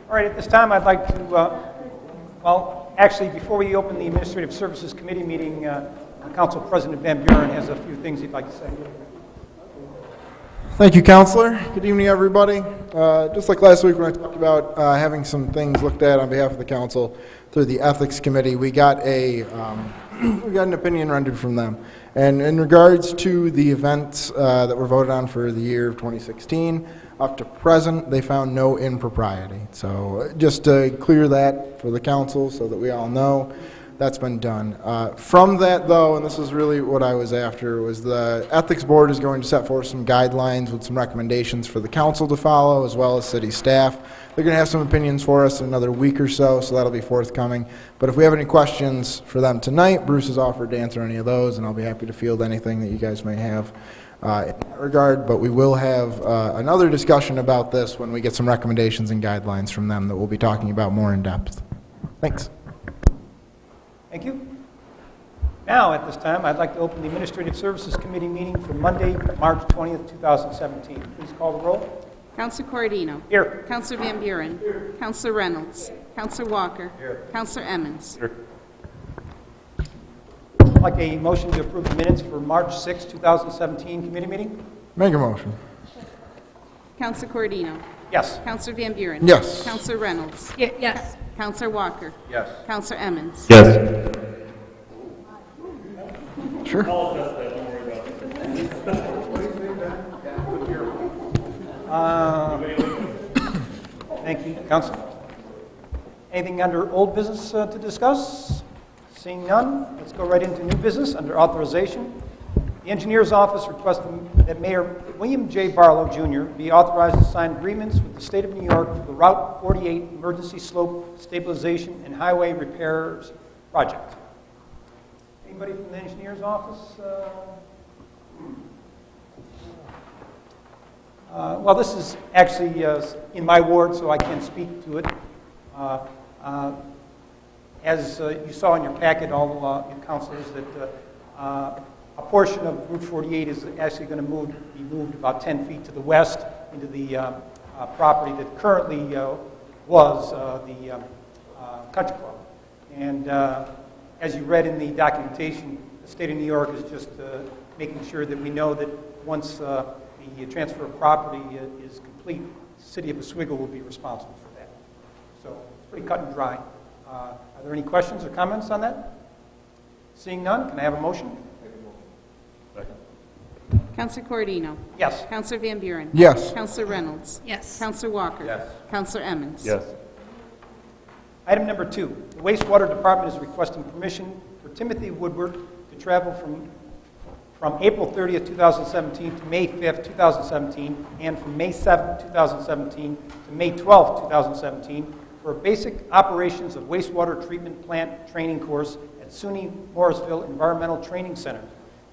All right, at this time, I'd like to, well, actually, before we open the Administrative Services Committee meeting, Council President Van Buren has a few things he'd like to say. Thank you, Counselor. Good evening, everybody. Just like last week when I talked about having some things looked at on behalf of the Council through the Ethics Committee, we got an opinion rendered from them. And in regards to the events that were voted on for the year of 2016, up to present, they found no impropriety. So just to clear that for the Council so that we all know, that's been done. From that, though, and this is really what I was after, was the Ethics Board is going to set forth some guidelines with some recommendations for the Council to follow, as well as city staff. They're going to have some opinions for us in another week or so, so that'll be forthcoming. But if we have any questions for them tonight, Bruce has offered to answer any of those, and I'll be happy to field anything that you guys may have in that regard. But we will have another discussion about this when we get some recommendations and guidelines from them that we'll be talking about more in depth. Thanks. Thank you. Now, at this time, I'd like to open the Administrative Services Committee meeting for Monday, March 20th, 2017. Please call the roll. Councilor Corradino. Here. Councilor Van Buren. Here. Councilor Reynolds. Councilor Walker. Here. Councilor Emmons. Here. I'd like a motion to approve the minutes for March 6, 2017 committee meeting. Make a motion. Councilor Corradino. Yes. Councilor Van Buren. Yes. Councilor Reynolds. Yes. Councilor Walker. Yes. Councilor Emmons. Yes. Sure. Thank you, Council. Anything under old business to discuss? Seeing none, let's go right into new business under authorization. The Engineer's Office requesting that Mayor William J. Barlow, Jr. be authorized to sign agreements with the State of New York for the Route 48 Emergency Slope Stabilization and Highway Repairs Project. Anybody from the Engineer's Office? Well, this is actually in my ward, so I can speak to it. As you saw in your packet, all you councilors, that a portion of Route 48 is actually going to be moved about 10 feet to the west into the property that currently was the Country Club. And as you read in the documentation, the State of New York is just making sure that we know that once the transfer of property is complete, the City of Oswego will be responsible for that. So it's pretty cut and dry. Are there any questions or comments on that? Seeing none, can I have a motion? Councilor Corradino. Yes. Councilor Van Buren. Yes. Councilor Reynolds. Yes. Councilor Walker. Yes. Councilor Emmons. Yes. Item number 2, the Wastewater Department is requesting permission for Timothy Woodward to travel from April 30th, 2017 to May 5th, 2017, and from May 7th, 2017 to May 12th, 2017 for a basic operations of wastewater treatment plant training course at SUNY Morrisville Environmental Training Center.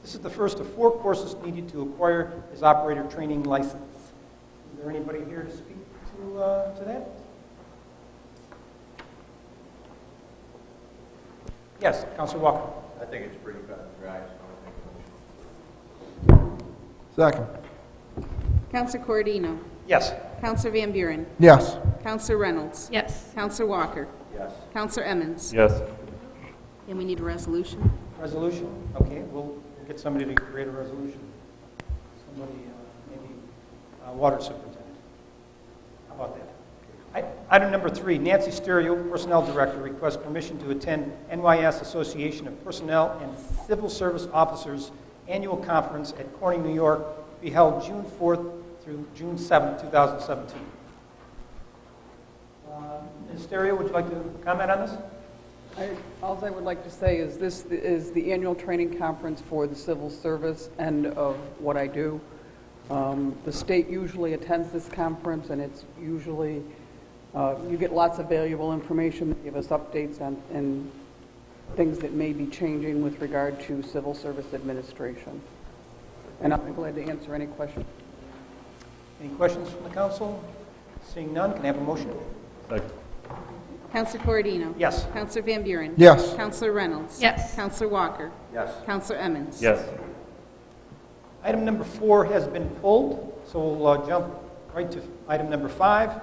This is the first of 4 courses needed to acquire his operator training license. Is there anybody here to speak to that? Yes, Councilor Walker. I think it's pretty cut and dry, so I think Second. Councilor Corradino. Yes. Councilor Van Buren. Yes. Councilor Reynolds. Yes. Councilor Walker. yes. Councilor Emmons. Yes. And we need a resolution. Resolution? Okay, we'll get somebody to create a resolution. Somebody, maybe water superintendent. How about that? Item number 3, Nancy Stereo, Personnel Director, requests permission to attend NYS Association of Personnel and Civil Service Officers Annual Conference at Corning, New York, be held June 4th through June 7th, 2017. Ms. Stereo, would you like to comment on this? All I would like to say is this is the annual training conference for the civil service end of what I do. The state usually attends this conference, and it's usually, you get lots of valuable information. They give us updates on things that may be changing with regard to civil service administration. And I'll be glad to answer any questions. Any questions from the council? Seeing none, can I have a motion? Second. Councilor Corradino. Yes. Councilor Van Buren. Yes. Councilor Reynolds. Yes. Councilor Walker. Yes. Councilor Emmons. Yes. Item number 4 has been pulled, so we'll jump right to item number 5.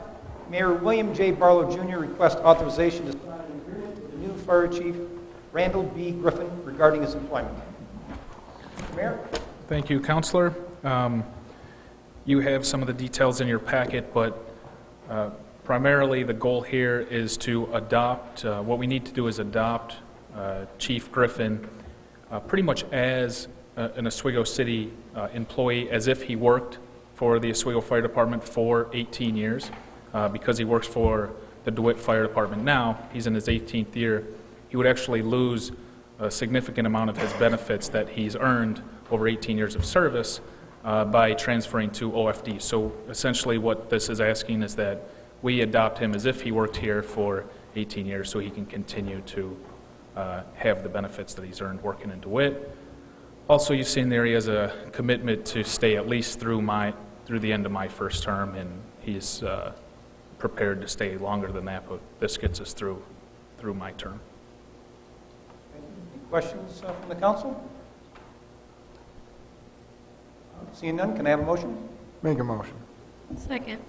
Mayor William J. Barlow Jr. requests authorization to sign an agreement with the new Fire Chief Randall B. Griffin regarding his employment. Mr. Mayor? Thank you, Counselor. You have some of the details in your packet, but primarily the goal here is to adopt, what we need to do is adopt Chief Griffin pretty much as an Oswego City employee, as if he worked for the Oswego Fire Department for 18 years. Because he works for the DeWitt Fire Department now, he's in his 18th year, he would actually lose a significant amount of his benefits that he's earned over 18 years of service by transferring to OFD. So essentially what this is asking is that we adopt him as if he worked here for 18 years so he can continue to have the benefits that he's earned working in DeWitt. Also, you see in there he has a commitment to stay at least through the end of my first term, and he's prepared to stay longer than that, but this gets us through my term. Any questions from the council? Seeing none, can I have a motion? Make a motion. Second.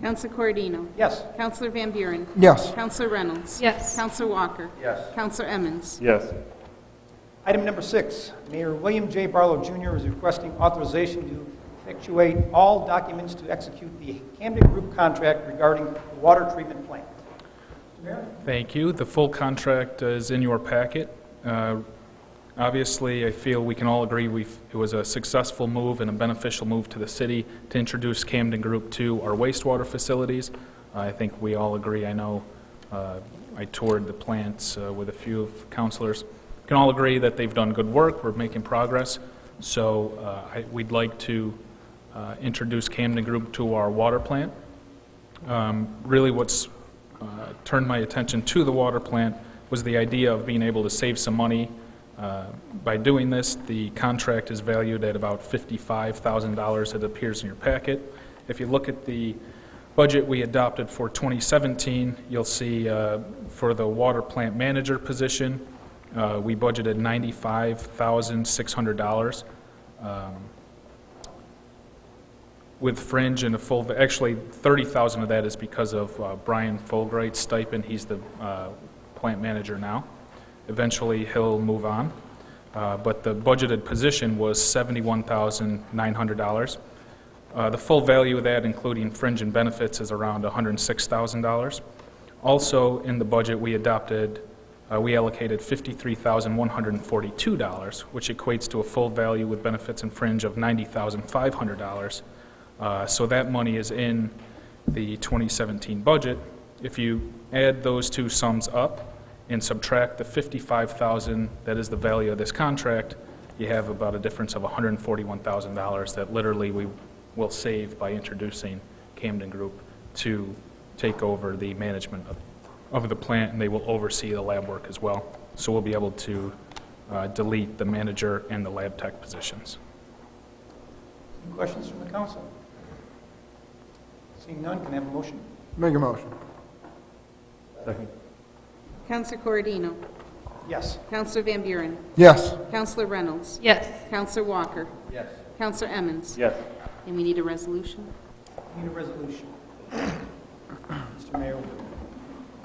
Counselor Corradino. Yes. Counselor Van Buren. Yes. Counselor Reynolds. Yes. Counselor Walker. Yes. Counselor Emmons. Yes. Item number 6, Mayor William J. Barlow Jr. is requesting authorization to effectuate all documents to execute the Camden Group contract regarding the water treatment plant. Mr. Mayor? Thank you. The full contract is in your packet. Obviously, I feel we can all agree it was a successful move and a beneficial move to the city to introduce Camden Group to our wastewater facilities. I think we all agree. I know I toured the plants with a few of councilors. We can all agree that they've done good work. We're making progress. So we'd like to introduce Camden Group to our water plant. Really what's turned my attention to the water plant was the idea of being able to save some money. By doing this, the contract is valued at about $55,000. It appears in your packet. If you look at the budget we adopted for 2017, you'll see for the water plant manager position, we budgeted $95,600. With fringe and a full, actually $30,000 of that is because of Brian Fulbright's stipend. He's the plant manager now. Eventually he'll move on. But the budgeted position was $71,900. The full value of that, including fringe and benefits, is around $106,000. Also in the budget we adopted, we allocated $53,142, which equates to a full value with benefits and fringe of $90,500. So that money is in the 2017 budget. If you add those two sums up and subtract the $55,000 that is the value of this contract, you have about a difference of $141,000 that literally we will save by introducing Camden Group to take over the management of the plant, and they will oversee the lab work as well. So we'll be able to delete the manager and the lab tech positions. Any questions from the council? Seeing none, can I have a motion? Make a motion. Second. Counselor Corradino. Yes. Counselor Van Buren. Yes. Counselor Reynolds. Yes. Counselor Walker. Yes. Counselor Emmons. Yes. And we need a resolution. Need a resolution. Mr. Mayor.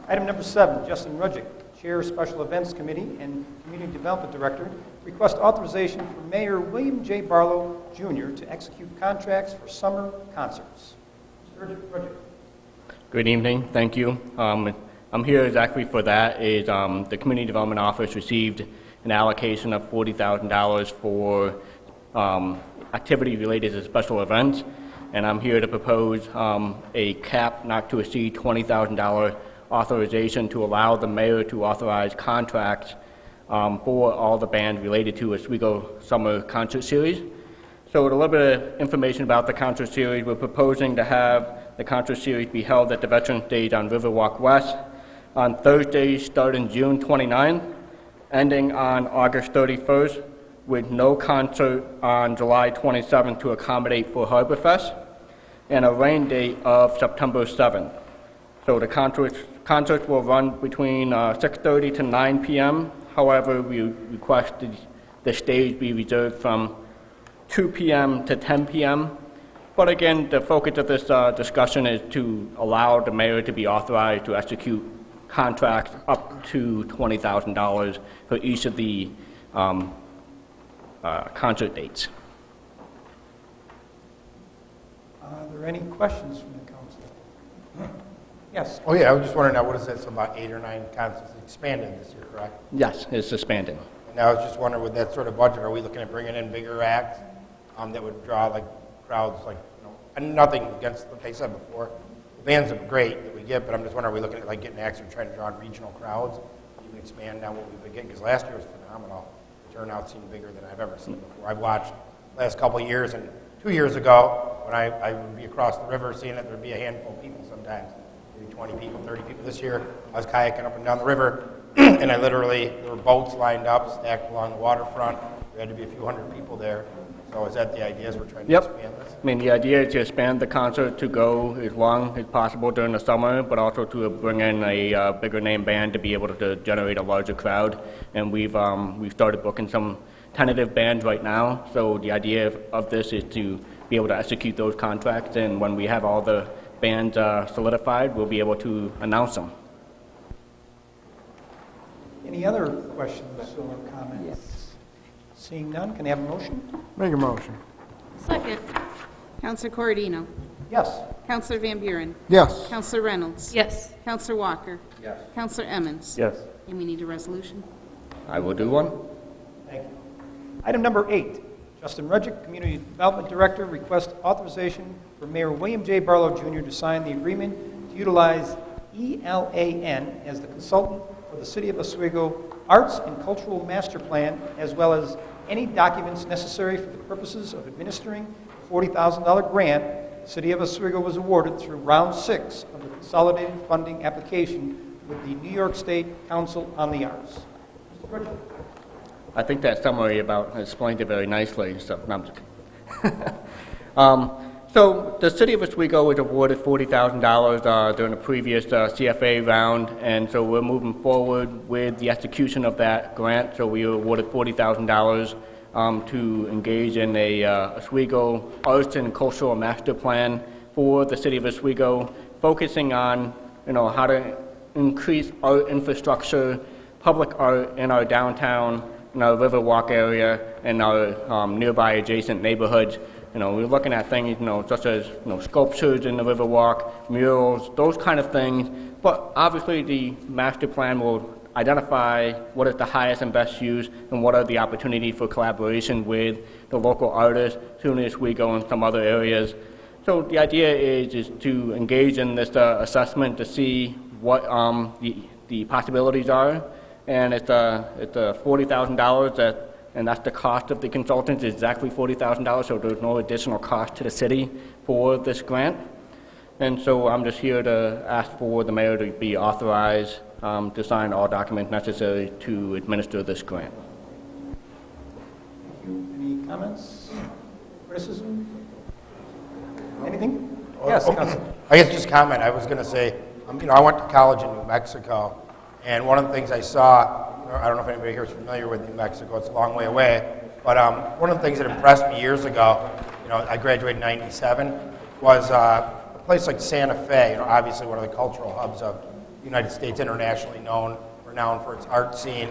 Item number 7, Justin Rudgick, Chair, Special Events Committee and Community Development Director, request authorization for Mayor William J. Barlow, Jr. to execute contracts for summer concerts. Mr. Rudgick. Good evening. Thank you. I'm here exactly for that. The Community Development Office received an allocation of $40,000 for activity related to special events, and I'm here to propose a cap not to exceed $20,000 authorization to allow the mayor to authorize contracts for all the bands related to Oswego Summer Concert Series. So with a little bit of information about the concert series, we're proposing to have the concert series be held at the Veterans Stage on Riverwalk West on Thursdays starting June 29th, ending on August 31st, with no concert on July 27th to accommodate for Harborfest, and a rain date of September 7th. So the concerts will run between 6:30 to 9 p.m. However, we request the stage be reserved from 2 p.m. to 10 p.m. But again, the focus of this discussion is to allow the mayor to be authorized to execute contracts up to $20,000 for each of the concert dates. Are there any questions from the council? Yes. Oh, yeah, I was just wondering now, what is this, about 8 or 9 concerts expanded this year, correct? Yes, it's expanding. And I was just wondering, with that sort of budget, are we looking at bringing in bigger acts that would draw, like, crowds, like, you know, and nothing against what they said before. The bands are great that we get, but I'm just wondering, are we looking at, like, getting acts that are trying to draw in regional crowds? Even expand now what we've been getting, because last year was phenomenal. The turnout seemed bigger than I've ever seen before. I've watched the last couple of years, and 2 years ago, when I would be across the river seeing it, there would be a handful of people sometimes. Maybe 20 people, 30 people. This year, I was kayaking up and down the river, and I literally, there were boats lined up, stacked along the waterfront. There had to be a few hundred people there. So is that the idea, as we're trying to expand this? I mean, the idea is to expand the concert to go as long as possible during the summer, but also to bring in a bigger name band to be able to generate a larger crowd. And we've started booking some tentative bands right now. So the idea of this is to be able to execute those contracts, and when we have all the bands solidified, we'll be able to announce them. Any other questions or comments? Yes. Seeing none, can I have a motion? Make a motion. Second. Counselor Corradino. Yes. Counselor Van Buren. Yes. Counselor Reynolds. Yes. Counselor Walker. Yes. Counselor Emmons. Yes. And we need a resolution. I will do one. Thank you. Item number 8, Justin Rudgick, Community Development Director, requests authorization for Mayor William J. Barlow Jr. to sign the agreement to utilize ELAN as the consultant for the City of Oswego Arts and Cultural Master Plan, as well as any documents necessary for the purposes of administering the $40,000 grant the City of Oswego was awarded through Round 6 of the Consolidated Funding Application with the New York State Council on the Arts. Mr. Rudgick. I think that summary explained it very nicely. So, no, I'm just kidding. So the City of Oswego was awarded $40,000 during the previous CFA round, and so we're moving forward with the execution of that grant. So we were awarded $40,000 to engage in a Oswego Arts and Cultural Master Plan for the City of Oswego, focusing on how to increase art infrastructure, public art in our downtown, in our Riverwalk area, and our nearby adjacent neighborhoods. We're looking at things, such as, sculptures in the Riverwalk, murals, those kind of things. But obviously the master plan will identify what is the highest and best use and what are the opportunities for collaboration with the local artists, soon as we go in some other areas. So the idea is to engage in this assessment to see what the possibilities are. And it's $40,000 and that's the cost of the consultants, exactly $40,000, so there's no additional cost to the city for this grant. And so I'm just here to ask for the mayor to be authorized to sign all documents necessary to administer this grant. Any comments, criticism, anything? Yes, Councilor. I guess just comment. I was going to say, I went to college in New Mexico, and one of the things I saw, I don't know if anybody here is familiar with New Mexico, it's a long way away, but one of the things that impressed me years ago, I graduated in '97, was a place like Santa Fe, obviously one of the cultural hubs of the United States, internationally renowned for its art scene,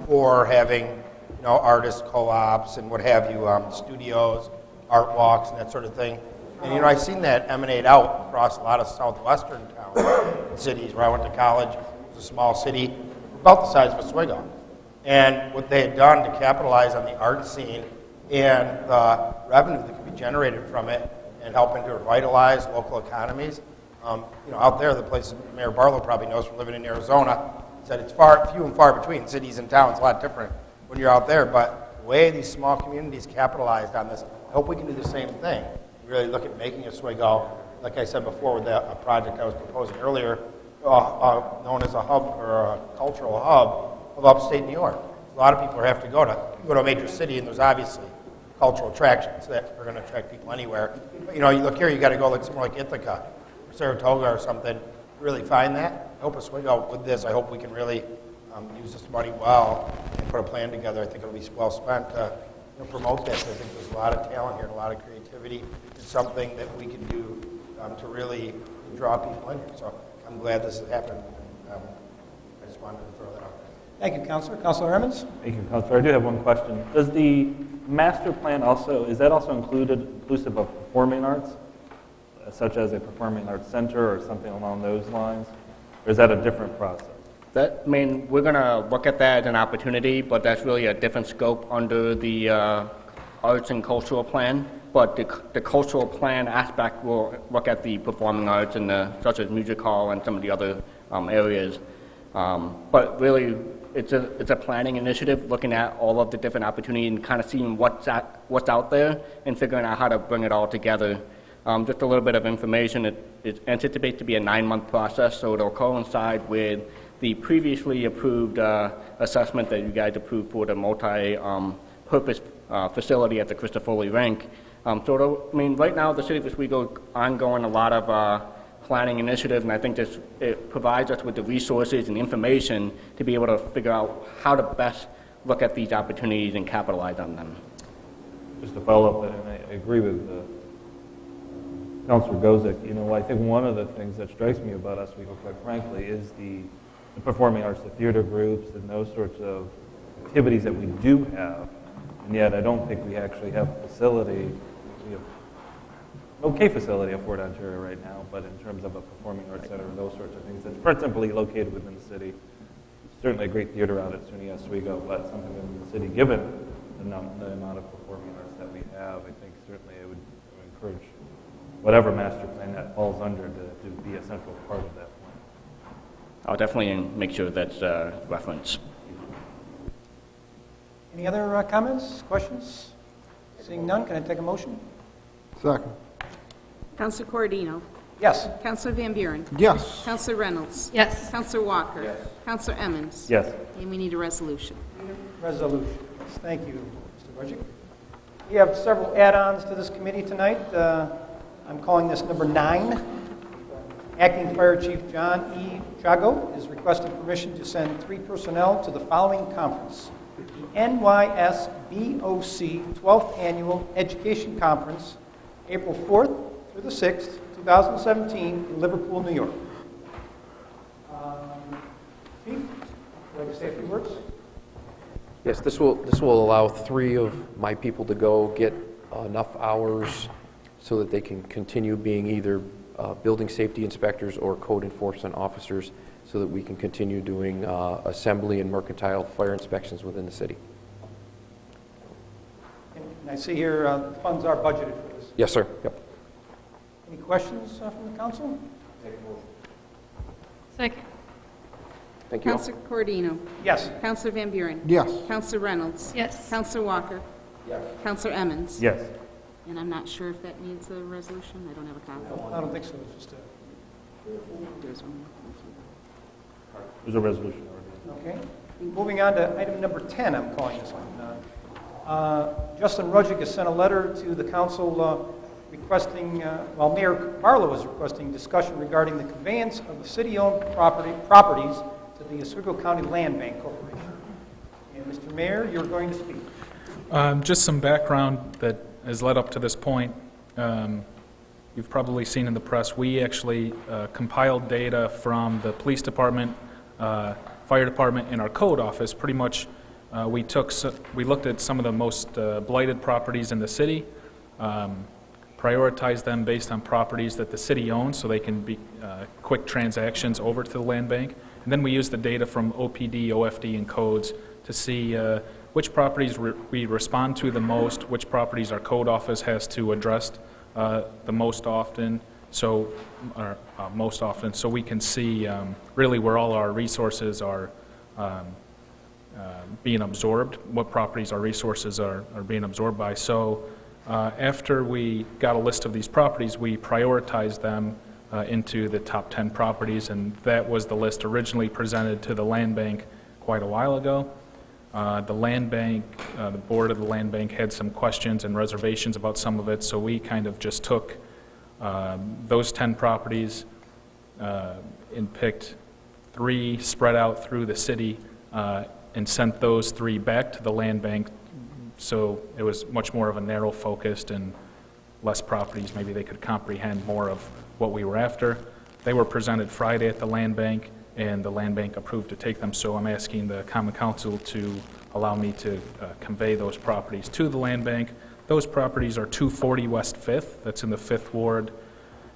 for having, artist co-ops and what have you, studios, art walks, and that sort of thing. And, I've seen that emanate out across a lot of southwestern towns, cities where I went to college. It was a small city, about the size of Oswego. And what they had done to capitalize on the art scene and the revenue that could be generated from it and helping to revitalize local economies. Out there, the place Mayor Barlow probably knows from living in Arizona, said it's few and far between. Cities and towns, a lot different when you're out there. But the way these small communities capitalized on this, I hope we can do the same thing. Really look at making Oswego, like I said before with a project I was proposing earlier, known as a hub or a cultural hub of upstate New York. A lot of people have to go to a major city, and there's obviously cultural attractions that are going to attract people anywhere. But, you look here, you got to go somewhere like Ithaca or Saratoga or something to really find that. I hope Oswego, with this, I hope we can really use this money well and put a plan together. I think it'll be well spent to promote that. I think there's a lot of talent here and a lot of creativity. It's something that we can do to really draw people in here. So I'm glad this has happened. I just wanted to throw that out there. Thank you, Councilor. Councilor Emmons? Thank you, Councilor. I do have one question. Does the master plan is that also inclusive of performing arts, such as a performing arts center or something along those lines? Or is that a different process? We're going to look at that as an opportunity, but that's really a different scope under the arts and cultural plan. But the cultural plan aspect will look at the performing arts and such as music hall and some of the other areas. But really, it's a planning initiative, looking at all of the different opportunities and kind of seeing what's out there and figuring out how to bring it all together. Just a little bit of information. It's anticipated to be a 9-month process, so it'll coincide with the previously approved assessment that you guys approved for the multi-purpose facility at the Christopher Rink. Right now the City of Oswego is ongoing a lot of planning initiatives, and I think it provides us with the resources and information to be able to figure out how to best look at these opportunities and capitalize on them. Just to follow up, and I agree with Councilor Gozick. I think one of the things that strikes me about Oswego, quite frankly, is the performing arts, the theater groups, and those sorts of activities that we do have, and yet I don't think we actually have a facility. We have an okay facility at Fort Ontario right now, but in terms of a performing arts center and those sorts of things, that's principally located within the city. Certainly a great theater out at SUNY Oswego, but something within the city, given the amount of performing arts that we have, I think certainly I would encourage whatever master plan that falls under to be a central part of that plan. I'll definitely make sure that's referenced. Any other comments, questions? Seeing none, can I take a motion? Second. Councilor Corradino. Yes. Councilor Van Buren. Yes. Councilor Reynolds. Yes. Councilor Walker. Yes. Councilor Emmons. Yes. And we need a resolution. Resolution. Thank you, Mr. Budzik. We have several add-ons to this committee tonight. I'm calling this number 9. Acting Fire Chief John E. Jago is requesting permission to send 3 personnel to the following conference: the NYSBOC 12th Annual Education Conference, April 4th through the 6th, 2017, in Liverpool, New York. Chief, would you like to say a few words? Yes, this will allow 3 of my people to go get enough hours so that they can continue being either building safety inspectors or code enforcement officers, so that we can continue doing assembly and mercantile fire inspections within the city. And I see here the funds are budgeted for this. Yes, sir. Yep. Any questions from the council? Second. Thank you. Councilor Corradino. Yes. Councilor Van Buren. Yes. Councilor Reynolds. Yes. Councilor Walker. Yes. Councilor Emmons. Yes. And I'm not sure if that needs a resolution. I don't have a copy. I don't think so. It's just There's one. There's a resolution already. okay. Moving on to item number 10, I'm calling this one. Justin Rudzik has sent a letter to the council requesting, Mayor Barlow is requesting discussion regarding the conveyance of the city-owned properties to the Oswego County Land Bank Corporation. And Mr. Mayor, you're going to speak. Just some background that has led up to this point. You've probably seen in the press, we actually compiled data from the police department, fire department, and our code office. Pretty much, we looked at some of the most blighted properties in the city, prioritized them based on properties that the city owns, so they can be quick transactions over to the land bank. And then we used the data from OPD, OFD, and codes to see which properties we respond to the most, which properties our code office has to address the most often, so we can see really where all our resources are being absorbed, what properties our resources are being absorbed by. So after we got a list of these properties, we prioritized them into the top 10 properties, and that was the list originally presented to the land bank quite a while ago. The land bank, the board of the land bank had some questions and reservations about some of it, so we kind of just took those 10 properties and picked 3 spread out through the city and sent those 3 back to the land bank So it was much more of a narrow focused and less properties. Maybe they could comprehend more of what we were after. They were presented Friday at the land bank, and the land bank approved to take them. So I'm asking the Common Council to allow me to convey those properties to the land bank. Those properties are 240 West 5th. That's in the 5th Ward.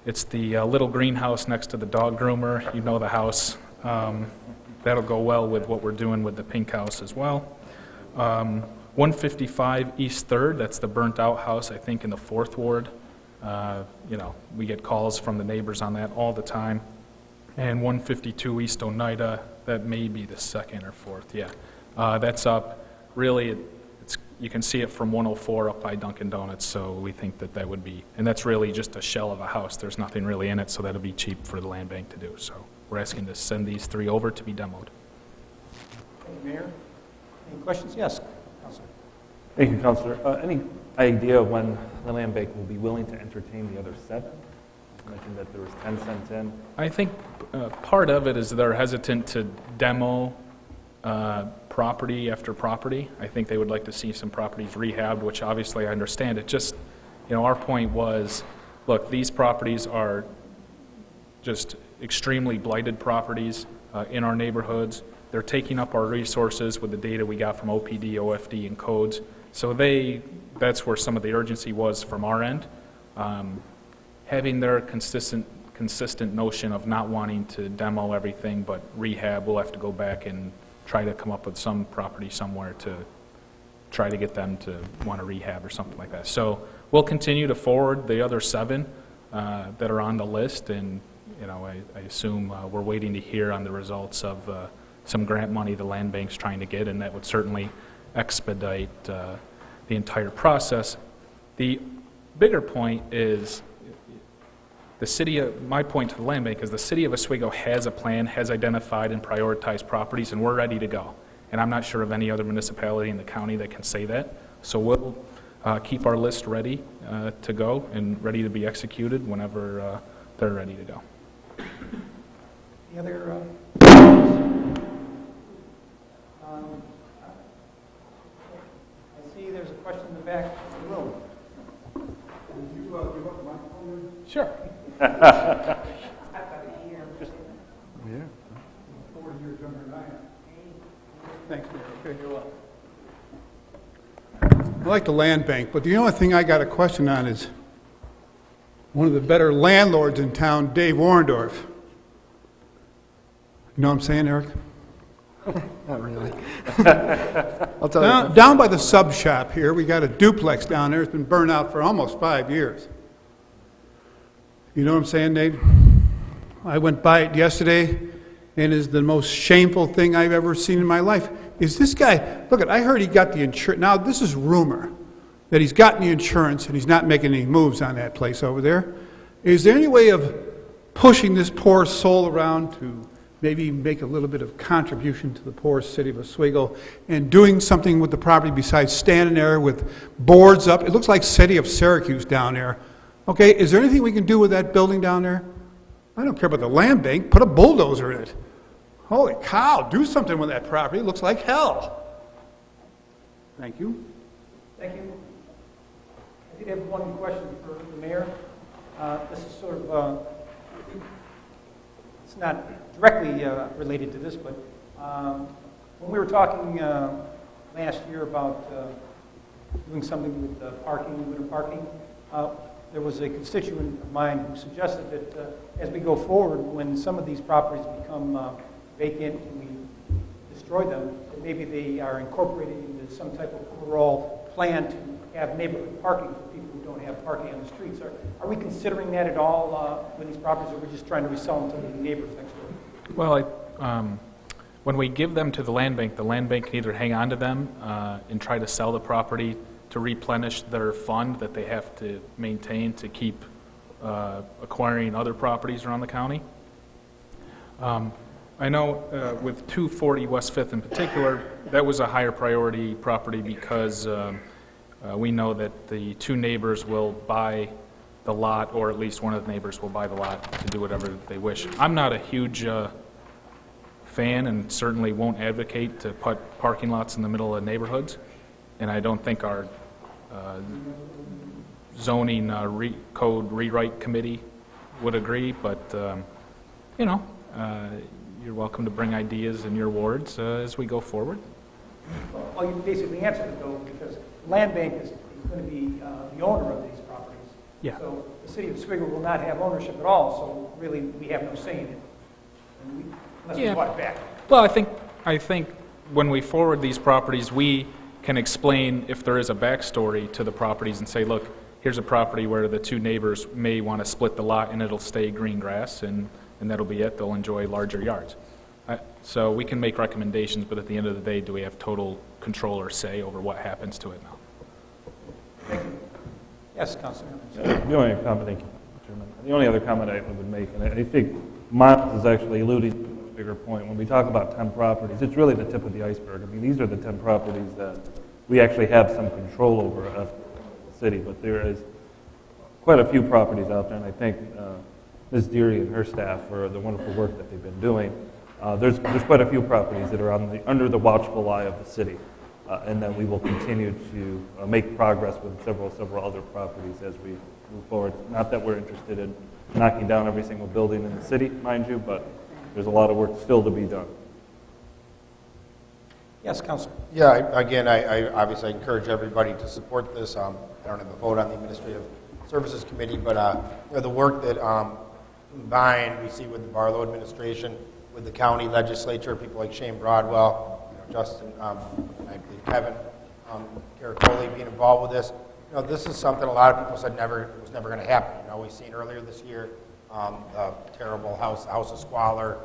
It's the little greenhouse next to the dog groomer. You know the house. That'll go well with what we're doing with the pink house as well. 155 East 3rd, that's the burnt out house, I think, in the 4th Ward. You know, we get calls from the neighbors on that all the time. And 152 East Oneida, that may be the 2nd or 4th, yeah. That's up, really, you can see it from 104 up by Dunkin' Donuts, so we think that that would be, and that's really just a shell of a house. There's nothing really in it, so that'll be cheap for the land bank to do. So we're asking to send these 3 over to be demoed. Thank you, Mayor. Any questions? Yes, Councilor. Thank you, Councilor. Any idea of when the land bank will be willing to entertain the other 7? You mentioned that there was 10 sent in. I think part of it is they're hesitant to demo property after property. I think they would like to see some properties rehabbed, which obviously I understand. It just, you know, our point was, look, these properties are just extremely blighted properties in our neighborhoods. They're taking up our resources with the data we got from OPD, OFD, and codes. So that's where some of the urgency was from our end. Having their consistent notion of not wanting to demo everything but rehab, we'll have to go back and try to come up with some property somewhere to try to get them to want to rehab or something like that. So we'll continue to forward the other 7 that are on the list, and you know, I assume we're waiting to hear on the results of some grant money the land bank's trying to get, and that would certainly expedite the entire process. The bigger point is my point to the land bank is the city of Oswego has a plan, has identified and prioritized properties, and we're ready to go. And I'm not sure of any other municipality in the county that can say that. So we'll keep our list ready to go and ready to be executed whenever they're ready to go. Any other I see there's a question in the back of the room. Would you give up the microphone? Sure. I've got a year. Yeah. 40 years younger than I am. Thanks, Mayor. Okay. You're welcome. I like the land bank, but the only thing I got a question on is one of the better landlords in town, Dave Warendorf. You know what I'm saying, Eric? Not really. I'll tell you. Down by the sub shop here, we got a duplex down there. It's been burned out for almost 5 years. You know what I'm saying, Dave? I went by it yesterday, and it is the most shameful thing I've ever seen in my life. Is this guy, look, I heard he got the insurance. Now, this is rumor that he's gotten the insurance and he's not making any moves on that place over there. Is there any way of pushing this poor soul around to maybe make a little bit of contribution to the poor city of Oswego and doing something with the property besides standing there with boards up? It looks like city of Syracuse down there. Okay, is there anything we can do with that building down there? I don't care about the land bank. Put a bulldozer in it. Holy cow, do something with that property. It looks like hell. Thank you. Thank you. I did have one question for the mayor. This is sort of, it's not directly related to this, but when we were talking last year about doing something with parking, winter parking, there was a constituent of mine who suggested that as we go forward, when some of these properties become vacant and we destroy them, that maybe they are incorporated into some type of overall plan to have neighborhood parking for people who don't have parking on the streets. Are we considering that at all when these properties, or are we just trying to resell them to the neighbors next door? Well, when we give them to the land bank can either hang on to them and try to sell the property to replenish their fund that they have to maintain to keep acquiring other properties around the county. I know with 240 West 5th in particular, that was a higher priority property because we know that the 2 neighbors will buy the lot, or at least one of the neighbors will buy the lot to do whatever they wish. I'm not a huge fan and certainly won't advocate to put parking lots in the middle of neighborhoods. and I don't think our zoning code rewrite committee would agree, but, you know, you're welcome to bring ideas in your wards as we go forward. Well, you basically answered it, though, because Land Bank is going to be the owner of these properties. Yeah. So the city of Oswego will not have ownership at all, so really, we have no say in it, unless we bought it back. Well, I think when we forward these properties, we can explain if there is a backstory to the properties and say, look, here's a property where the two neighbors may want to split the lot and it'll stay green grass, and that'll be it. They'll enjoy larger yards. So we can make recommendations, but at the end of the day, do we have total control or say over what happens to it now? Thank you. Yes, Councilor. The only comment, thank you, Chairman. The only other comment I would make, and I think Miles is actually alluding to a bigger point. When we talk about 10 properties, it's really the tip of the iceberg. I mean, these are the 10 properties that we actually have some control over as a city, but there is quite a few properties out there, and I thank Ms. Deary and her staff for the wonderful work that they've been doing. There's quite a few properties that are under the watchful eye of the city, and that we will continue to make progress with several other properties as we move forward. Not that we're interested in knocking down every single building in the city, mind you, but there's a lot of work still to be done. Yes, Councilor. Yeah, I obviously encourage everybody to support this. I don't have a vote on the Administrative Services Committee, but you know, the work that combined we see with the Barlow administration, with the county legislature, people like Shane Broadwell, you know, Justin, I believe Kevin Caracoli being involved with this. You know, this is something a lot of people said was never going to happen. You know, we've seen earlier this year the terrible House of Squalor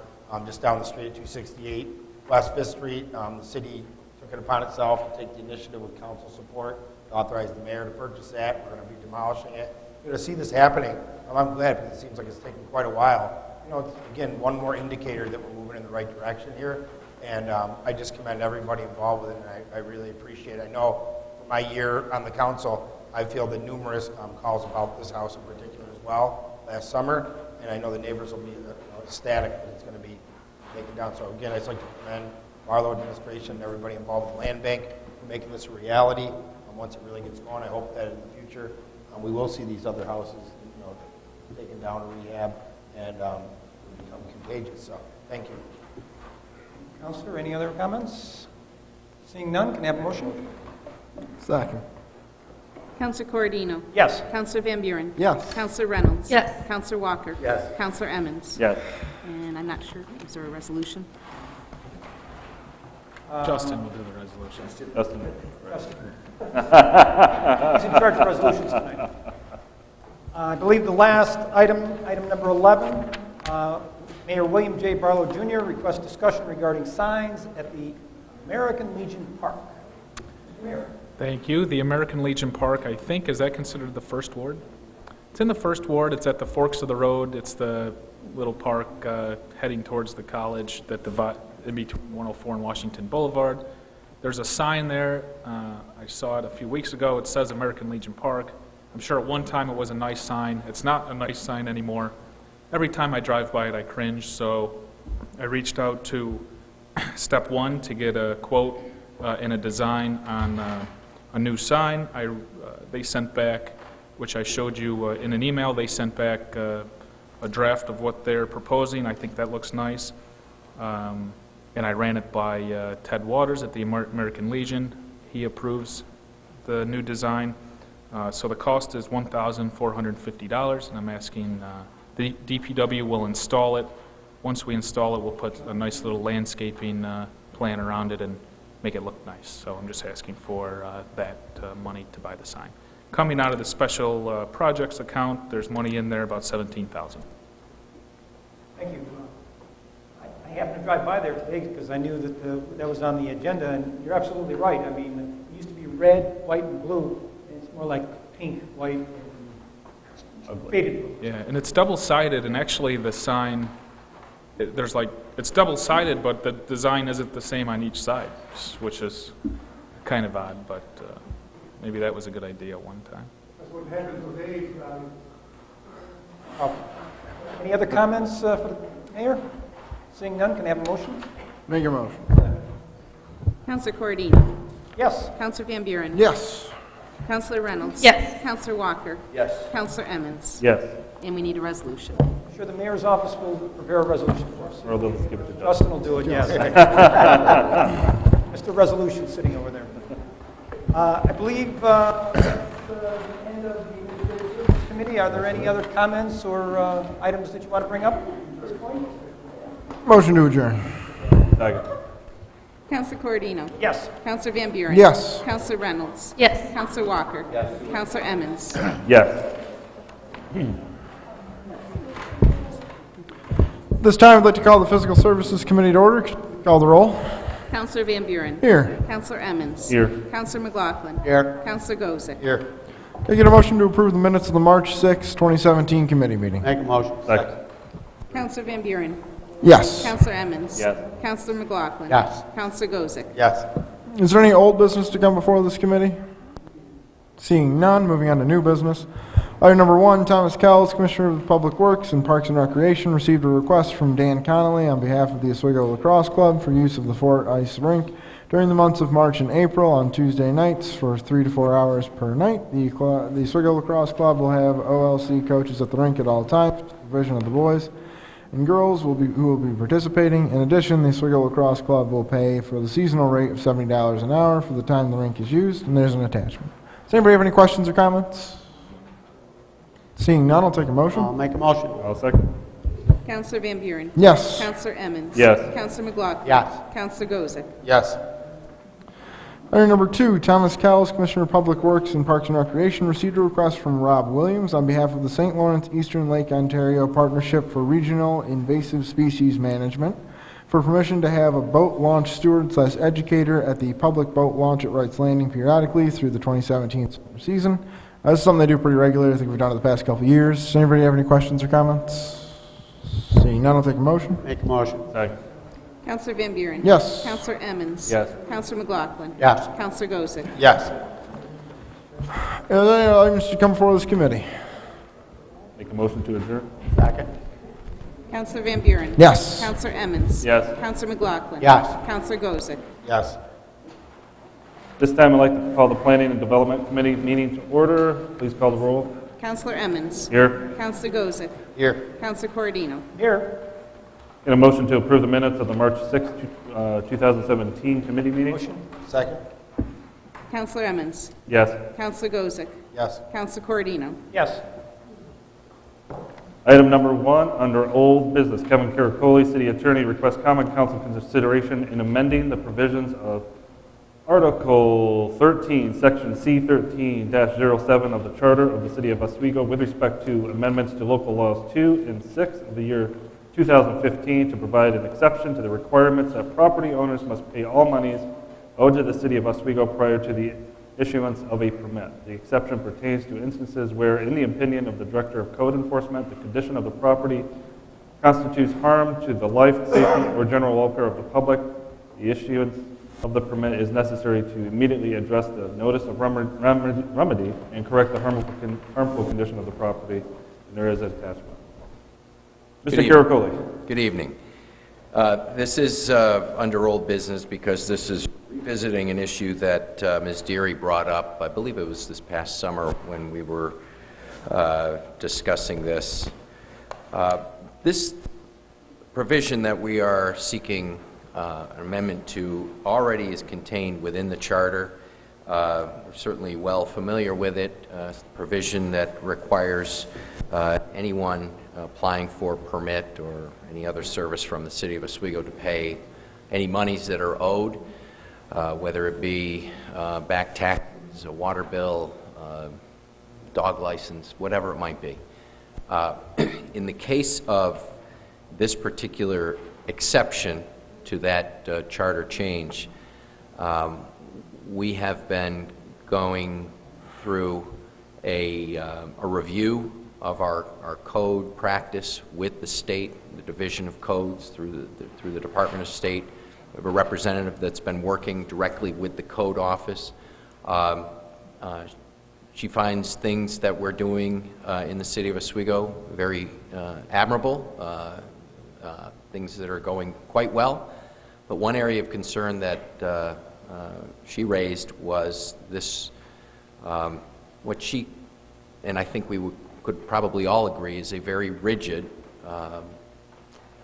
just down the street at 268 West 5th Street. The city took it upon itself to take the initiative with council support to authorize the mayor to purchase that. We're going to be demolishing it. You know, to see this happening, I'm glad, because it seems like it's taken quite a while. You know, it's, again, one more indicator that we're moving in the right direction here. And I just commend everybody involved with it, and I really appreciate it. I know for my year on the council, I fielded numerous calls about this house in particular as well last summer, and I know the neighbors will be ecstatic that it's going to be taken down. So again, I'd just like to commend Barlow administration and everybody involved with the Land Bank for making this a reality. Once it really gets going, I hope that in the future we will see these other houses, you know, taken down and rehab and become contagious. So thank you. Councilor, any other comments? Seeing none, can I have a motion? Second. Councilor Corradino. Yes. Councilor Van Buren. Yes. Councilor Reynolds. Yes. Councilor Walker. Yes. Councilor Emmons. Yes. And I'm not sure, is there a resolution? Justin will do the resolution. Justin. He's in charge of resolutions tonight. I believe the last item number 11, Mayor William J. Barlow Jr. requests discussion regarding signs at the American Legion Park. Mayor. Thank you. The American Legion Park, I think, is that considered the first ward? It's in the first ward. It's at the forks of the road. It's the little park heading towards the college that divides in between 104 and Washington Boulevard. There's a sign there. I saw it a few weeks ago. It says American Legion Park. I'm sure at one time it was a nice sign. It's not a nice sign anymore. Every time I drive by it, I cringe. So I reached out to Step One to get a quote and a design on a new sign. They sent back, which I showed you in an email, they sent back a draft of what they're proposing. I think that looks nice. And I ran it by Ted Waters at the American Legion. He approves the new design. So the cost is $1,450, and I'm asking the DPW will install it. Once we install it, we'll put a nice little landscaping plan around it and make it look nice. So I'm just asking for that money to buy the sign. Coming out of the special projects account, there's money in there, about $17,000. Thank you. I happened to drive by there today because I knew that that was on the agenda, and you're absolutely right. I mean, it used to be red, white, and blue, and it's more like pink, white, and faded blue. Yeah, and it's double-sided, and actually the sign, it's double-sided, but the design isn't the same on each side, which is kind of odd, but maybe that was a good idea one time. That's what happens with age, Any other comments for the mayor? Seeing none, can I have a motion? Make a motion. Councilor Corradino. Yes. Counselor Van Buren? Yes. Counselor Reynolds? Yes. Counselor Walker? Yes. Counselor Emmons? Yes. And we need a resolution. I'm sure the mayor's office will prepare a resolution for us. Or let's give it to Justin. Justin will do it, yes. Mr. Resolution sitting over there. I believe that's the end of the Administrative Services Committee. Are there any other comments or items that you want to bring up at this point? Motion to adjourn. Second. Counselor Corradino? Yes. Counselor Van Buren? Yes. Counselor Reynolds? Yes. Counselor Walker? Yes. Counselor Emmons? Yes. This time, I'd like to call the Physical Services Committee to order. Call the roll. Counselor Van Buren? Here. Counselor Emmons? Here. Counselor McLaughlin? Here. Counselor Gozick? Here. Can I get a motion to approve the minutes of the March 6, 2017 committee meeting? Make a motion. Second. Counselor Van Buren? Yes. Counselor Emmons? Yes. Counselor McLaughlin? Yes. Counselor Gozick? Yes. Is there any old business to come before this committee? Seeing none, moving on to new business. Item number 1, Thomas Kells, Commissioner of Public Works and Parks and Recreation, received a request from Dan Connolly on behalf of the Oswego Lacrosse Club for use of the Fort Ice Rink during the months of March and April on Tuesday nights for 3 to 4 hours per night. The Oswego Lacrosse Club will have OLC coaches at the rink at all times, supervision of the boys and girls who will be participating. In addition, the Oswego Lacrosse Club will pay for the seasonal rate of $70 an hour for the time the rink is used, and there's an attachment. Does anybody have any questions or comments? Seeing none, I'll take a motion. I'll make a motion. I'll second. Counselor Van Buren? Yes. Counselor Emmons? Yes. Counselor McLaughlin? Yes. Counselor Gozick? Yes. Item number 2, Thomas Kells, Commissioner of Public Works and Parks and Recreation, received a request from Rob Williams on behalf of the St. Lawrence Eastern Lake Ontario Partnership for Regional Invasive Species Management for permission to have a boat launch steward/educator at the public boat launch at Wright's Landing periodically through the 2017 summer season. This is something they do pretty regularly. I think we've done it the past couple of years. Does anybody have any questions or comments? Seeing none, I'll take a motion. Make a motion. Second. Counselor Van Buren? Yes. Counselor Emmons? Yes. Counselor McLaughlin? Yes. Counselor Gozick? Yes. Are there any items to come before this committee? Make a motion to adjourn. Second. Counselor Van Buren? Yes. Counselor Emmons? Yes. Counselor McLaughlin? Yes. Counselor Gozick? Yes. This time, I'd like to call the Planning and Development Committee meeting to order. Please call the roll. Counselor Emmons? Here. Counselor Gozick? Here. Counselor Corradino? Here. Get a motion to approve the minutes of the March 6, 2017 committee meeting. Motion. Second. Counselor Emmons? Yes. Counselor Gozick? Yes. Counselor Corradino? Yes. Item number 1, under old business, Kevin Caracoli, City Attorney, requests common council consideration in amending the provisions of Article 13, Section C13-07 of the Charter of the City of Oswego with respect to amendments to local laws 2 and 6 of the year 2015 to provide an exception to the requirements that property owners must pay all monies owed to the City of Oswego prior to the issuance of a permit. The exception pertains to instances where, in the opinion of the Director of Code Enforcement, the condition of the property constitutes harm to the life, safety, or general welfare of the public. The issuance of the permit is necessary to immediately address the notice of remedy and correct the harmful condition of the property, and there is an attachment. Mr. Caracoli. Good evening. This is under old business because this is revisiting an issue that Ms. Deary brought up. I believe it was this past summer when we were discussing this. This provision that we are seeking an amendment to already is contained within the charter. We're certainly well familiar with it. Provision that requires anyone applying for a permit or any other service from the City of Oswego to pay any monies that are owed, whether it be back taxes, a water bill, dog license, whatever it might be. In the case of this particular exception to that charter change, we have been going through a review of our code practice with the state, the Division of Codes through the Department of State. We have a representative that's been working directly with the code office. She finds things that we're doing in the City of Oswego very admirable, things that are going quite well. But one area of concern that she raised was this, what she, and I think we could probably all agree, is a very rigid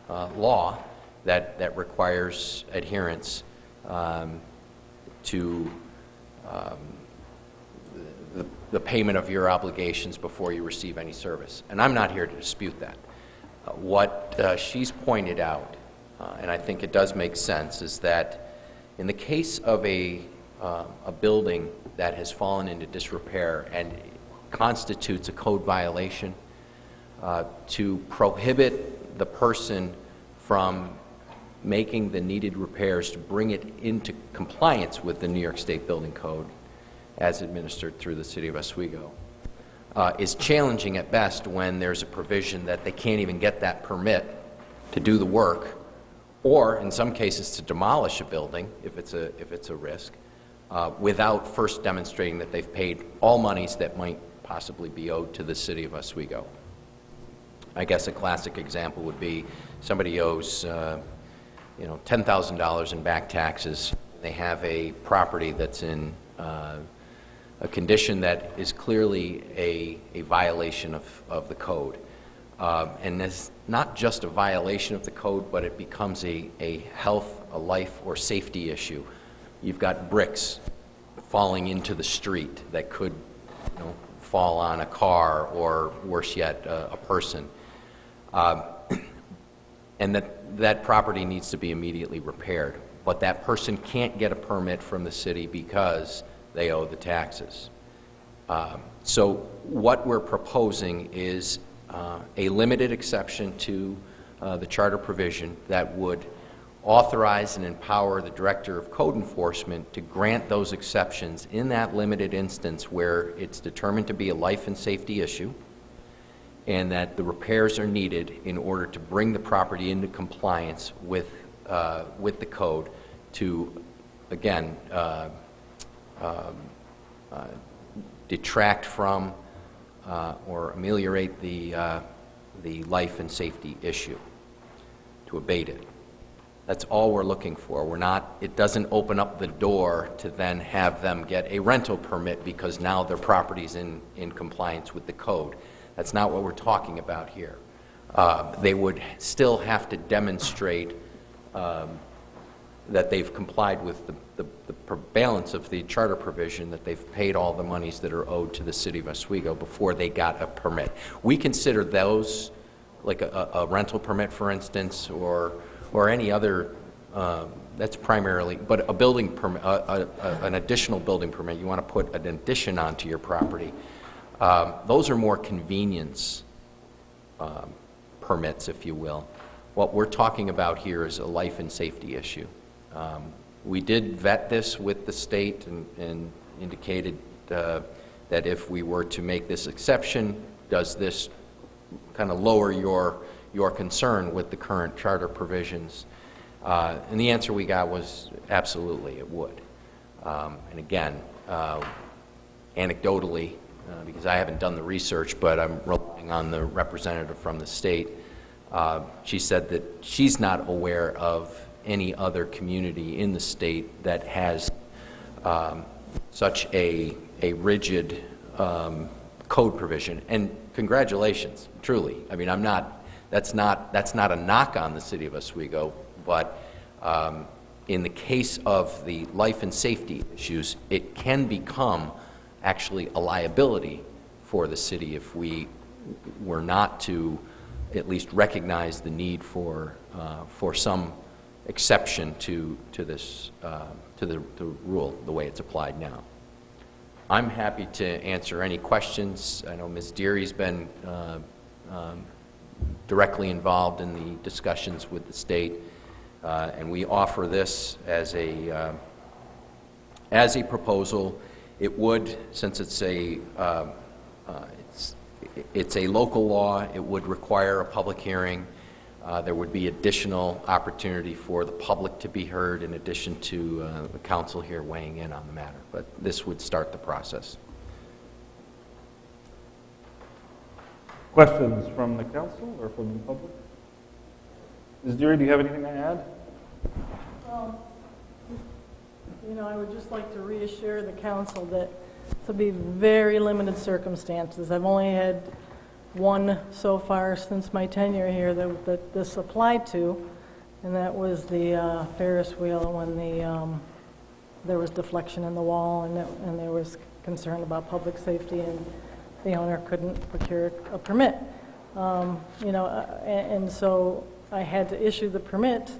law that requires adherence to the payment of your obligations before you receive any service. And I'm not here to dispute that. What she's pointed out, and I think it does make sense, is that in the case of a building that has fallen into disrepair and constitutes a code violation, to prohibit the person from making the needed repairs to bring it into compliance with the New York State Building Code as administered through the City of Oswego is challenging at best when there's a provision that they can't even get that permit to do the work, or in some cases to demolish a building if it's a risk, without first demonstrating that they've paid all monies that might possibly be owed to the City of Oswego. I guess a classic example would be somebody owes $10,000 in back taxes. They have a property that's in a condition that is clearly a violation of the code. And it's not just a violation of the code, but it becomes a health, a life, or safety issue. You've got bricks falling into the street that could fall on a car or, worse yet, a person. And that property needs to be immediately repaired. But that person can't get a permit from the city because they owe the taxes. So what we're proposing is a limited exception to the charter provision that would authorize and empower the Director of Code Enforcement to grant those exceptions in that limited instance where it's determined to be a life and safety issue and that the repairs are needed in order to bring the property into compliance with the code to, again, detract from or ameliorate the life and safety issue, to abate it. That's all we're looking for. It doesn't open up the door to then have them get a rental permit because now their property's in compliance with the code. That's not what we're talking about here. They would still have to demonstrate that they've complied with the balance of the charter provision, that they've paid all the monies that are owed to the City of Oswego before they got a permit. We consider those, like a rental permit, for instance, or any other, that's primarily, but a building permit, an additional building permit, you want to put an addition onto your property. Those are more convenience permits, if you will. What we're talking about here is a life and safety issue. We did vet this with the state and indicated that if we were to make this exception, does this kind of lower your concern with the current charter provisions? And the answer we got was absolutely, it would. And again, anecdotally, because I haven't done the research, but I'm relying on the representative from the state, she said that she's not aware of any other community in the state that has such a rigid code provision. And congratulations, truly. I mean, that's not a knock on the City of Oswego, but in the case of the life and safety issues, it can become actually a liability for the city if we were not to at least recognize the need for some exception to this to the rule the way it's applied now. I'm happy to answer any questions. I know Ms. Deary's been directly involved in the discussions with the state, and we offer this as a proposal. It would, since it's a local law, it would require a public hearing. There would be additional opportunity for the public to be heard in addition to the council here weighing in on the matter. But this would start the process. Questions from the council or from the public? Ms. Deary, do you have anything to add? Well, I would just like to reassure the council that to be very limited circumstances. I've only had one so far since my tenure here that this applied to, and that was the Ferris wheel when there was deflection in the wall and there was concern about public safety and the owner couldn't procure a permit. And so I had to issue the permit.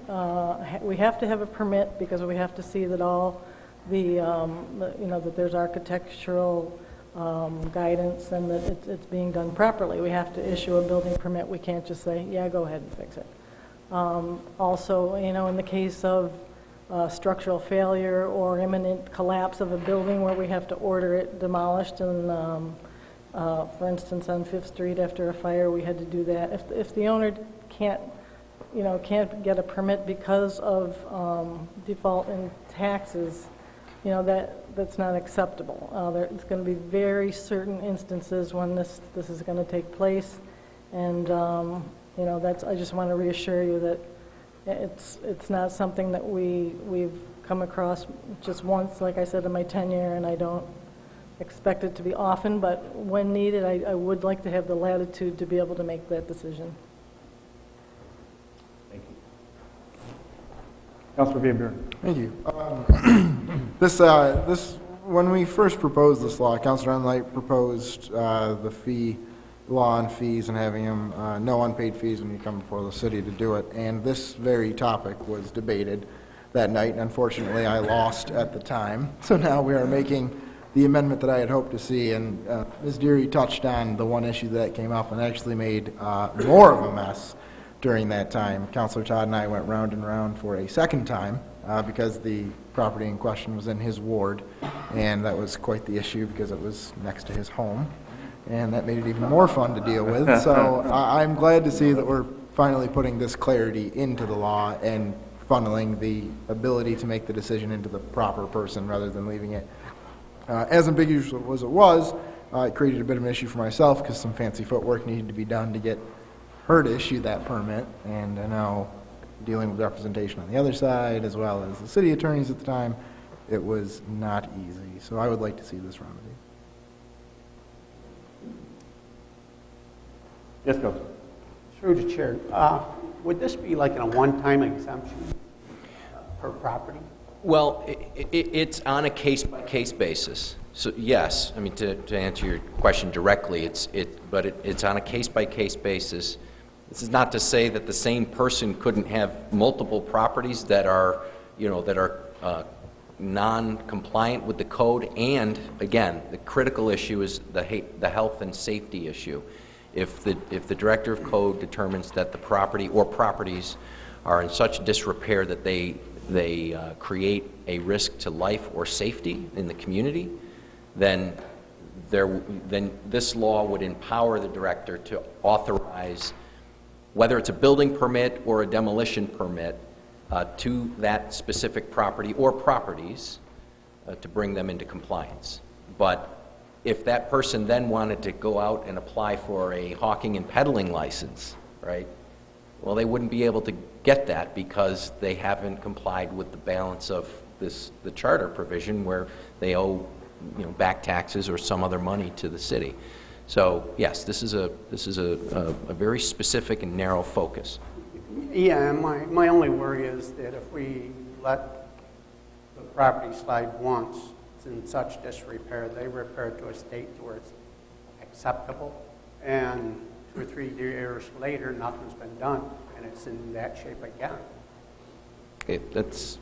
We have to have a permit because we have to see that all that there's architectural guidance and that it's being done properly. We have to issue a building permit. We can't just say, yeah, go ahead and fix it. Also, in the case of structural failure or imminent collapse of a building where we have to order it demolished, and for instance, on 5th Street after a fire, we had to do that. If the owner can't get a permit because of default in taxes, that's not acceptable. There's going to be very certain instances when this is going to take place, and I just want to reassure you that it's not something that we've come across just once, like I said, in my tenure, and I don't expect it to be often, but when needed, I would like to have the latitude to be able to make that decision. Thank you. Councilor Van Buren. Thank you. When we first proposed this law, Councilor Enlight proposed the fee law on fees and having them no unpaid fees when you come before the city to do it. And this very topic was debated that night, and unfortunately I lost at the time. So now we are making the amendment that I had hoped to see, and Ms. Deary touched on the one issue that came up and actually made more of a mess during that time. Councilor Todd and I went round and round for a second time because the property in question was in his ward, and that was quite the issue because it was next to his home, and that made it even more fun to deal with. So I'm glad to see that we're finally putting this clarity into the law and funneling the ability to make the decision into the proper person rather than leaving it as ambiguous as it was. It created a bit of an issue for myself because some fancy footwork needed to be done to get her to issue that permit, and I know dealing with representation on the other side as well as the city attorneys at the time, it was not easy. So I would like to see this remedy. Yes, Councilor. Through the chair, would this be like a one-time exemption per property? Well, it's on a case-by-case basis. So yes, I mean, to answer your question directly, but it's on a case-by-case basis. This is not to say that the same person couldn't have multiple properties that are, non-compliant with the code. And again, the critical issue is the health and safety issue. If the director of code determines that the property or properties are in such disrepair that they create a risk to life or safety in the community, then this law would empower the director to authorize, whether it's a building permit or a demolition permit, to that specific property or properties to bring them into compliance. But if that person then wanted to go out and apply for a hawking and peddling license, right, well, they wouldn't be able to get that because they haven't complied with the balance of the charter provision where they owe, back taxes or some other money to the city. So yes, this is a very specific and narrow focus. Yeah, my only worry is that if we let the property slide once, it's in such disrepair, they repair it to a state where it's acceptable, and 2 or 3 years later, nothing's been done, and it's in that shape again. Okay, that's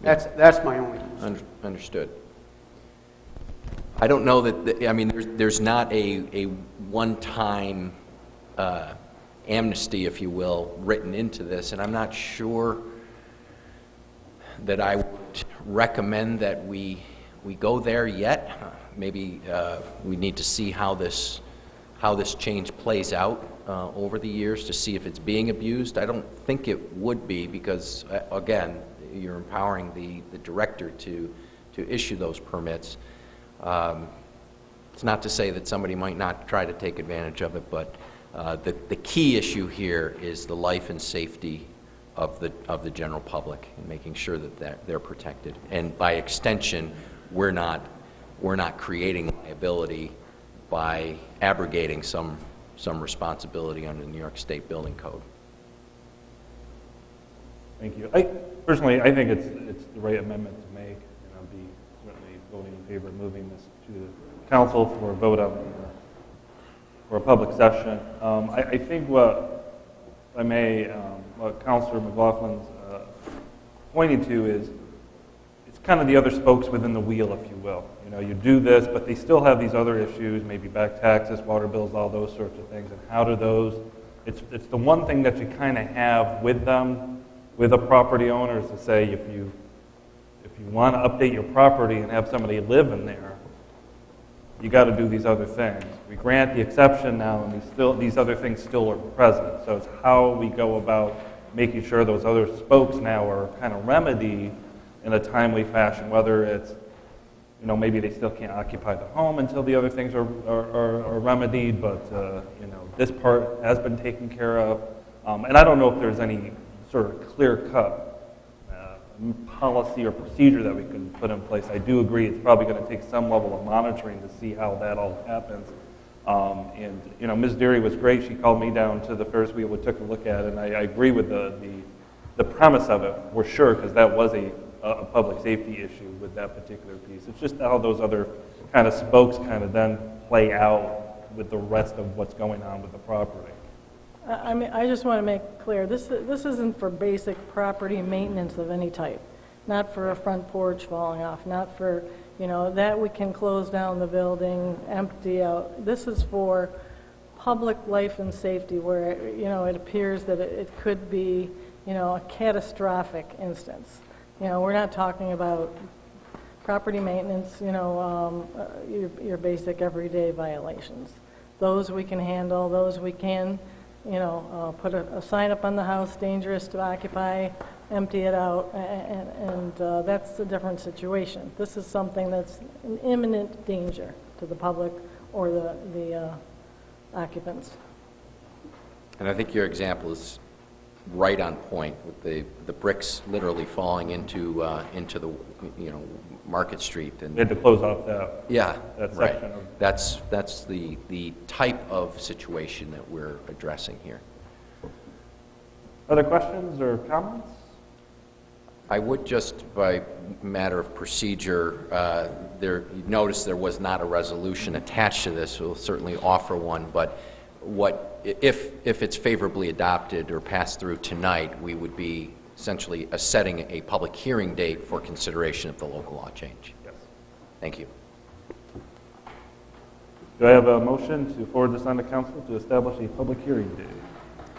my only concern. Understood. I don't know that, there's not a one-time amnesty, if you will, written into this, and I'm not sure that I would recommend that we go there yet. Maybe we need to see how this change plays out over the years to see if it's being abused. I don't think it would be because, again, you're empowering the director to issue those permits. It's not to say that somebody might not try to take advantage of it, but the key issue here is the life and safety of the general public and making sure that they're protected. And by extension, we're not creating liability by abrogating some responsibility under the New York State Building Code. Thank you. Personally, I think it's the right amendment to make, and I'll be certainly voting in favor of moving this to the council for a vote on for a public session. I think what Councilor McLaughlin's pointing to is it's kind of the other spokes within the wheel, if you will. You know, you do this, but they still have these other issues, maybe back taxes, water bills, all those sorts of things. And how do those? It's the one thing that you kind of have with them, with a property owner, is to say if you want to update your property and have somebody live in there, you got to do these other things. We grant the exception now, and these other things still are present. So it's how we go about making sure those other spokes now are kind of remedied in a timely fashion, whether it's, you know, maybe they still can't occupy the home until the other things are remedied, but, you know, this part has been taken care of. And I don't know if there's any sort of clear-cut policy or procedure that we can put in place. I do agree it's probably going to take some level of monitoring to see how that all happens. And, you know, Ms. Deary was great. She called me down to the Ferris wheel. We took a look at it, and I agree with the premise of it, for sure, because that was a public safety issue with that particular piece. It's just how those other kind of spokes kind of then play out with the rest of what's going on with the property. I mean, I just want to make clear, this isn't for basic property maintenance of any type, not for a front porch falling off, not for, you know, that we can close down the building, empty out. This is for public life and safety where, you know, it appears that it could be, you know, a catastrophic instance. You know, we're not talking about property maintenance, you know, your basic everyday violations. Those we can handle, those we can, you know, put a sign up on the house, dangerous to occupy, empty it out, and that's a different situation. This is something that's an imminent danger to the public or the occupants. And I think your example is right on point with the bricks literally falling into the, you know, Market Street. And they had to close off that. Yeah, that right. section of. That's the type of situation that we're addressing here. Other questions or comments? I would just, by matter of procedure, you notice there was not a resolution attached to this. We'll certainly offer one, but if it's favorably adopted or passed through tonight, we would be essentially setting a public hearing date for consideration of the local law change. Yes. Thank you. Do I have a motion to forward this on to council to establish a public hearing date?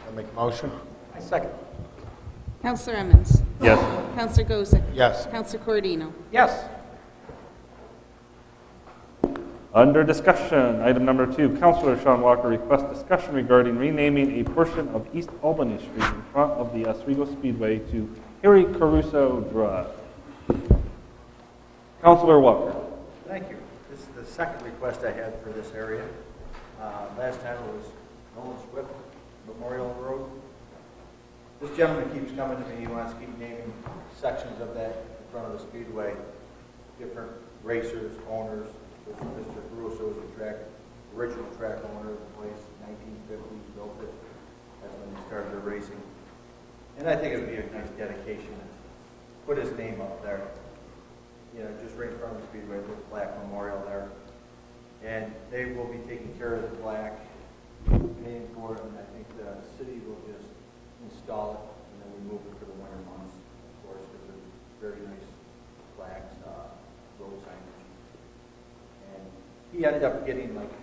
I'll make a motion. I second. Counselor Emmons? Yes. Counselor Gozick? Yes. Counselor Cordino? Yes. Under discussion, item number 2, Councilor Sean Walker requests discussion regarding renaming a portion of East Albany Street in front of the Oswego Speedway to Harry Caruso Drive. Councilor Walker. Thank you. This is the second request I had for this area. Last time it was Nolan Swift Memorial Road. This gentleman keeps coming to me. He wants to keep naming sections of that in front of the Speedway, different racers, owners. Mr. Caruso was the original track owner of the place, 1950, built it. That's when he started the racing. And I think it would be a nice dedication to put his name up there. You know, just right in front of the Speedway, with a plaque memorial there. And they will be taking care of the plaque, paying for it, and I think the city will just install it, and then we move it for the winter months, of course, because they're very nice plaques, road signage. And he ended up getting like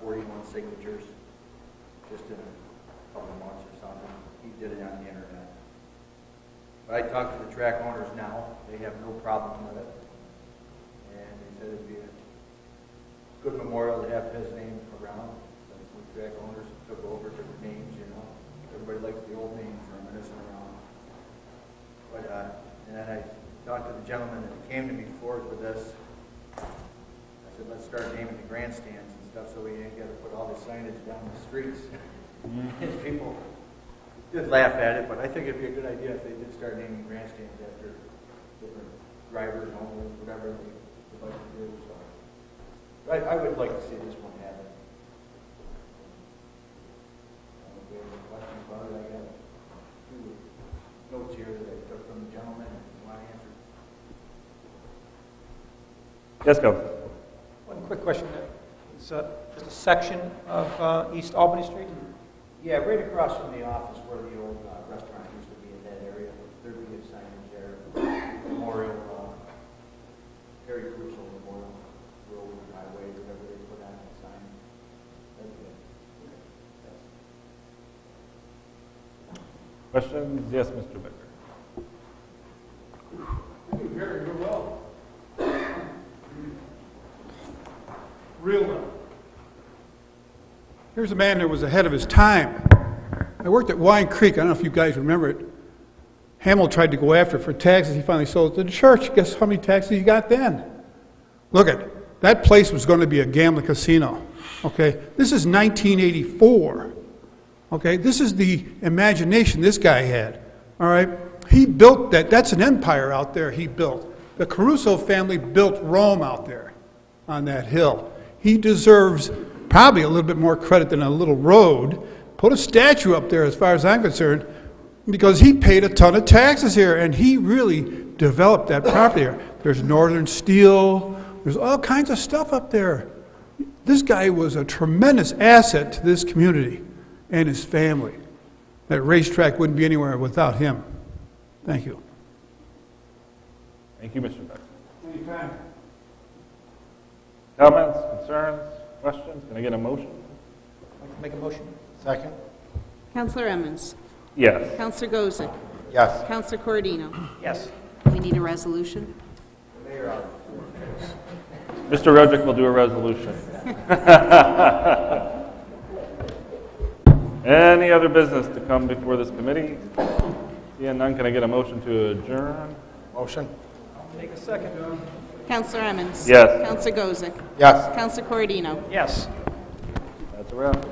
141 signatures just in a couple of months or something. He did it on the internet. But I talked to the track owners now. They have no problem with it. And they said it'd be a good memorial to have his name around. Since the track owners took over different names, you know. Everybody likes the old names reminiscing around. But, and then I talked to the gentleman that came to me forward with this. I said, let's start naming the grandstands and stuff so we ain't got to put all this signage down the streets. And people did laugh at it, but I think it'd be a good idea if they did start naming grandstands after different drivers only, whatever they would like to do, so. But I would like to see this one happen. If we have any questions about it, I got two notes here that I took from the gentleman and want to answer. Yes, go. One quick question. It's just a section of East Albany Street? Yeah, right across from the office where the old restaurant used to be in that area. There'd be a signage there, Memorial, Harry Caruso Memorial Road, Highway, whatever they put on that sign. That'd be it. Questions? Yes, Mr. Becker. Very well. Real well. Here's a man that was ahead of his time. I worked at Wine Creek. I don't know if you guys remember it. Hamill tried to go after it for taxes. He finally sold it to the church. Guess how many taxes he got then? Look at that place was going to be a gambling casino. Okay, this is 1984. Okay, this is the imagination this guy had. All right, he built that. That's an empire out there. He built. The Caruso family built Rome out there on that hill. He deserves probably a little bit more credit than a little road. Put a statue up there as far as I'm concerned, because he paid a ton of taxes here, and he really developed that property here. There's Northern Steel. There's all kinds of stuff up there. This guy was a tremendous asset to this community and his family. That racetrack wouldn't be anywhere without him. Thank you. Thank you, Mr. Becker. Anytime. Comments, concerns, questions? Can I get a motion? I'd like to make a motion. Second? Counselor Emmons. Yes. Counselor Gozick. Yes. Counselor Corradino. Yes. We need a resolution. Mr. Roderick will do a resolution. Any other business to come before this committee? Seeing none, can I get a motion to adjourn? Motion? Take a second. Counselor Emmons. Yes. Counselor Gozick. Yes. Counselor Corradino. Yes. That's a wrap.